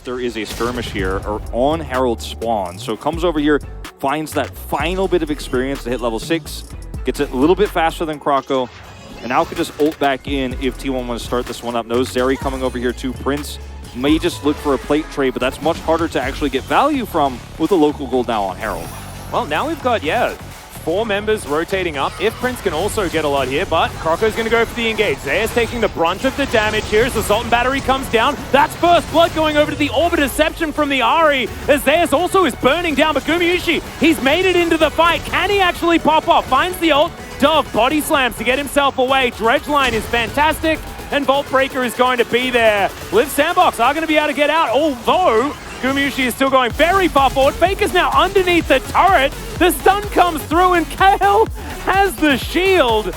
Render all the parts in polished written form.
there is a skirmish here or on Herald spawn. So comes over here, finds that final bit of experience to hit level 6, gets it a little bit faster than Croco, and now could just ult back in if T1 wants to start this one up. Knows Zeri coming over here too. Prince may just look for a plate trade, but that's much harder to actually get value from with the local gold now on Herald. Well, now we've got, 4 members rotating up. If Prince can also get a lot here, but Croco's going to go for the engage. Zeus taking the brunt of the damage here as the Sultan Battery comes down. That's first blood going over to the Orbit Deception from the Ahri, as Zeus also is burning down. But Gumayusi, he's made it into the fight. Can he actually pop off? Finds the ult. Dove body slams to get himself away. Dredge line is fantastic, and Vault Breaker is going to be there. Liv Sandbox are going to be able to get out, although Gumayusi is still going very far forward. Faker's now underneath the turret. The stun comes through, and Kale has the shield.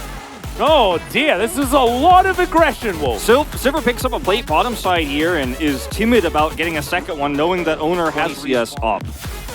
Oh dear, this is a lot of aggression, Wolf. Silver picks up a plate bottom side here and is timid about getting a second one, knowing that Owner has CS up.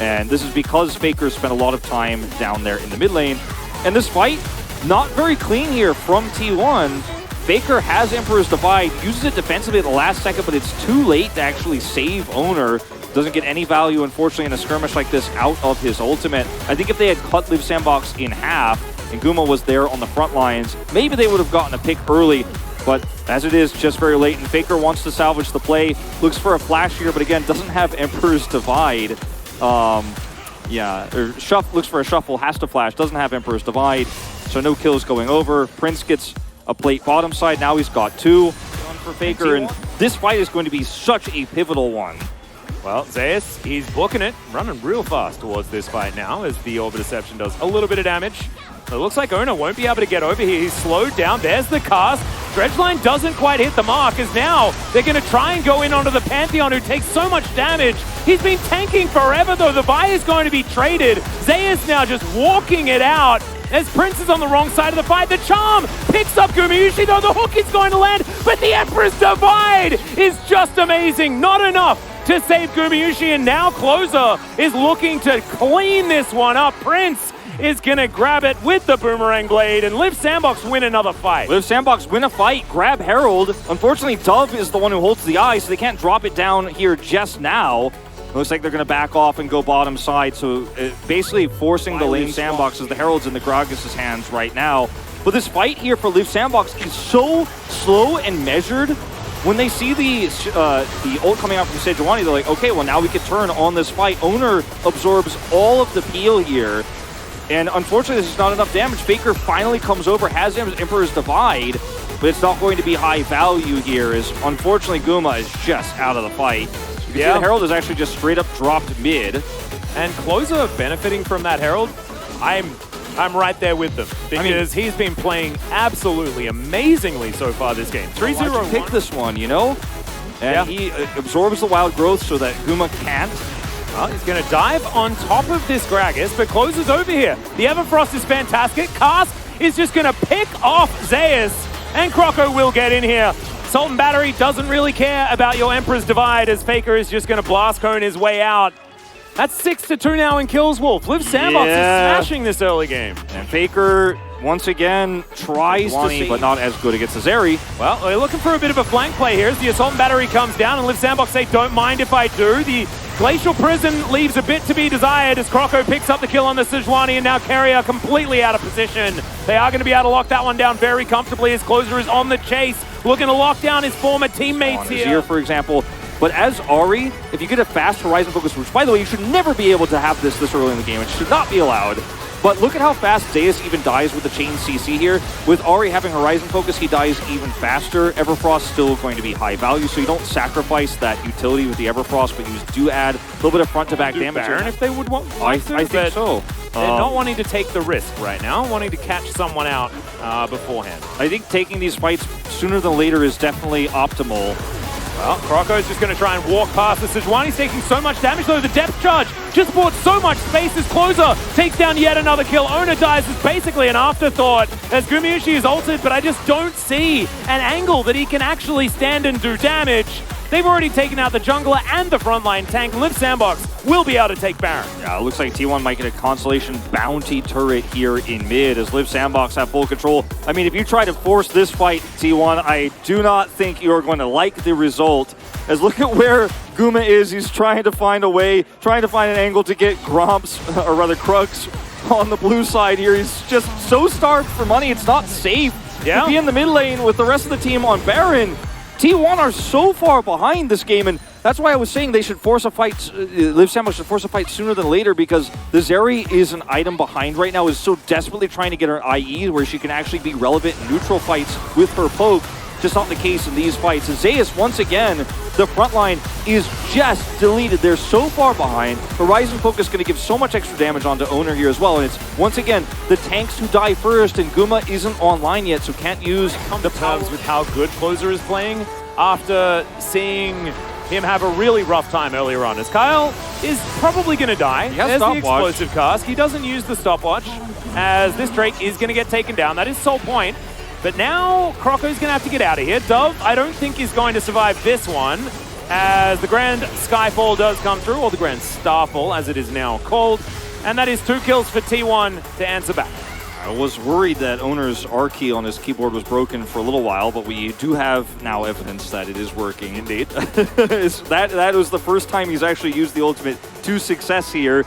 And this is because Faker spent a lot of time down there in the mid lane. And this fight, not very clean here from T1. Faker has Emperor's Divide, uses it defensively at the last second, but it's too late to actually save Owner. Doesn't get any value, unfortunately, in a skirmish like this out of his ultimate. I think if they had cut Liv Sandbox in half and Guma was there on the front lines, maybe they would have gotten a pick early. But as it is, just very late, and Faker wants to salvage the play. Looks for a flash here, but again, doesn't have Emperor's Divide. Looks for a shuffle, has to flash, doesn't have Emperor's Divide. So no kills going over. Prince gets a plate bottom side, now he's got 2. One for Faker, and this fight is going to be such a pivotal one. Well, Zeus, he's booking it, running real fast towards this fight now as the Orbit Deception does a little bit of damage. It looks like Owner won't be able to get over here. He's slowed down. There's the cast. Dredgeline doesn't quite hit the mark, as now they're going to try and go in onto the Pantheon, who takes so much damage. He's been tanking forever, though. The Vi is going to be traded. Zeus now just walking it out as Prince is on the wrong side of the fight. The Charm picks up Gumayusi, though. The hook is going to land, but the Emperor's Divide is just amazing. Not enough to save Gumayusi, and now Closer is looking to clean this one up. Prince is going to grab it with the Boomerang Blade, and Liv Sandbox win another fight. Liv Sandbox win a fight, grab Herald. Unfortunately, Dove is the one who holds the eye, so they can't drop it down here just now. Looks like they're going to back off and go bottom side, so basically forcing the lane Sandbox as the Herald's in the Gragas' hands right now. But this fight here for Liv Sandbox is so slow and measured. When they see the ult coming out from Sejuani, they're like, okay, well now we can turn on this fight. Owner absorbs all of the peel here. And unfortunately, this is not enough damage. Faker finally comes over, has Emperor's Divide, but it's not going to be high value here, as unfortunately Guma is just out of the fight. You can see the Herald is actually just straight up dropped mid. And Closer benefiting from that Herald, I'm right there with them, because he's been playing absolutely amazingly so far this game. 3-0 pick this one, you know? And he absorbs the wild growth so that Guma can't. Well, he's going to dive on top of this Gragas, but Closer's over here. The Everfrost is fantastic. Cast is just going to pick off Zeus, and Croco will get in here. Sultan Battery doesn't really care about your Emperor's Divide, as Faker is just going to blast cone his way out. That's 6-2 now in kills, Wolf. Liv Sandbox is smashing this early game. And Faker, once again, tries to save, but not as good against the Zeri. Well, they're looking for a bit of a flank play here as the Assault Battery comes down, and Liv Sandbox say, don't mind if I do. The Glacial Prison leaves a bit to be desired as Croco picks up the kill on the Sejuani, and now Carrier completely out of position. They are going to be able to lock that one down very comfortably as Closer is on the chase, looking to lock down his former teammates here. For example. But as Ahri, if you get a fast Horizon focus, which by the way, you should never be able to have this early in the game, it should not be allowed. But look at how fast Zeus even dies with the chain CC here. With Ahri having Horizon focus, he dies even faster. Everfrost still going to be high value, so you don't sacrifice that utility with the Everfrost, but you do add a little bit of front-to-back damage. Baron, if they would want to, I think so. They're not wanting to take the risk right now, wanting to catch someone out beforehand. I think taking these fights sooner than later is definitely optimal. Well, Croco's just going to try and walk past the Sejuani's taking so much damage, though. The depth charge just bought so much space as Closer takes down yet another kill. Owner dies as basically an afterthought as Gumayusi is ulted, but I just don't see an angle that he can actually stand and do damage. They've already taken out the jungler and the frontline tank. Liv Sandbox will be able to take Baron. Yeah, it looks like T1 might get a Constellation Bounty turret here in mid as Liv Sandbox have full control. I mean, if you try to force this fight, T1, I do not think you're going to like the result. As look at where Guma is. He's trying to find a way, trying to find an angle to get Gromps, or rather Crux, on the blue side here. He's just so starved for money, it's not safe to be in the mid lane with the rest of the team on Baron. T1 are so far behind this game, and that's why I was saying they should force a fight, Liv Sandbox should force a fight sooner than later, because the Zeri is an item behind right now, is so desperately trying to get her IE where she can actually be relevant in neutral fights with her poke. Just not the case in these fights. Zeus, once again, the front line is just deleted. They're so far behind. Horizon Poke is going to give so much extra damage onto Owner here as well. And it's, once again, the tanks who die first, and Guma isn't online yet, so can't use the terms with how good Closer is playing after seeing him have a really rough time earlier on. As Kyle is probably going to die. There's the explosive cast. He doesn't use the stopwatch, as this Drake is going to get taken down. That is sole point. But now, Croco's going to have to get out of here. Dove, I don't think is going to survive this one, as the Grand Skyfall does come through, or the Grand Starfall, as it is now called. And that is 2 kills for T1 to answer back. I was worried that Owner's R key on his keyboard was broken for a little while, but we do have now evidence that it is working. Indeed. that was the first time he's actually used the ultimate to success here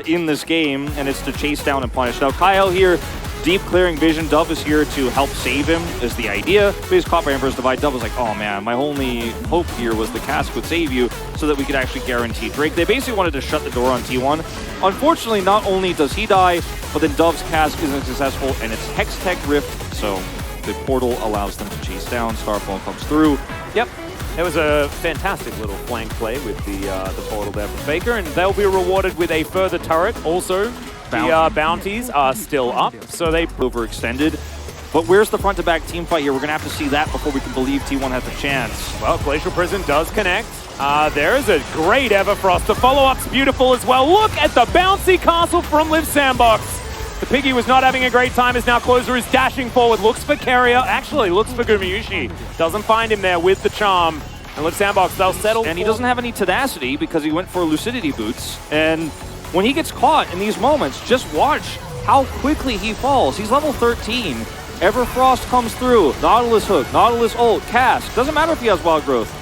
in this game, and it's to chase down and punish. Now, Kyle here, deep clearing vision. Dove is here to help save him, is the idea. But he's caught by Emperor's Divide. Dove was like, oh man, my only hope here was the cask would save you so that we could actually guarantee Drake. They basically wanted to shut the door on T1. Unfortunately, not only does he die, but then Dove's cask isn't successful, and it's Hex Tech Rift, so the portal allows them to chase down. Starfall comes through. Yep. There was a fantastic little flank play with the portal there from Faker, and they'll be rewarded with a further turret. Also, the bounties are still up, so they overextended. But where's the front-to-back team fight here? We're going to have to see that before we can believe T1 has a chance. Well, Glacial Prison does connect. There's a great Everfrost. The follow-up's beautiful as well. Look at the bouncy castle from Liv Sandbox. The Piggy was not having a great time as now Closer is dashing forward. Looks for Carrier. Actually, looks for Gumayushi. Doesn't find him there with the charm. And Liv Sandbox, they'll settle. And he doesn't have any tenacity because he went for Lucidity Boots. And when he gets caught in these moments, just watch how quickly he falls. He's level 13. Everfrost comes through. Nautilus Hook, Nautilus Ult, Cask. Doesn't matter if he has Wild Growth.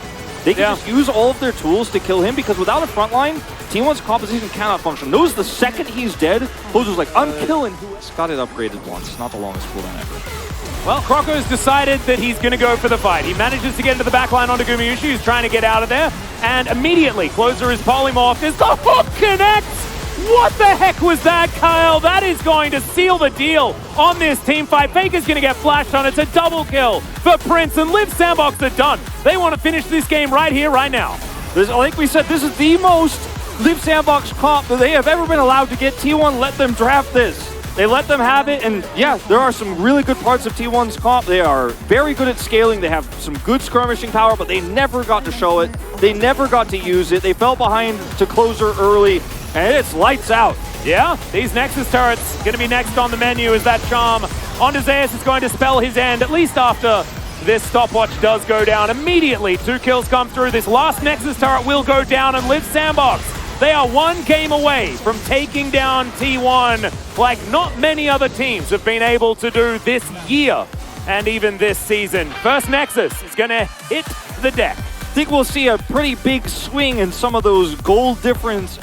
They can just use all of their tools to kill him, because without a front line, T1's composition cannot function. Knows the second he's dead, Closer's like, I'm killing. It's got it upgraded once. Not the longest cooldown ever. Well, Croco's decided that he's going to go for the fight. He manages to get into the back line onto Gumayushi, who's trying to get out of there. And immediately, Closer is polymorphed as the hook connects. What the heck was that, Kyle? That is going to seal the deal on this team fight. Faker's going to get flashed on. It's a double kill for Prince, and Liv Sandbox are done. They want to finish this game right here, right now. Like we said, this is the most Liv Sandbox comp that they have ever been allowed to get. T1 let them draft this. They let them have it, and yeah, there are some really good parts of T1's comp. They are very good at scaling. They have some good skirmishing power, but they never got to show it. They never got to use it. They fell behind to Closer early, and it's lights out. Yeah, these Nexus turrets going to be next on the menu as that charm onto Zeus is going to spell his end, at least after this stopwatch does go down. Immediately, 2 kills come through. This last Nexus turret will go down, and Liv Sandbox, they are 1 game away from taking down T1 like not many other teams have been able to do this year and even this season. First Nexus is going to hit the deck. I think we'll see a pretty big swing in some of those goal difference.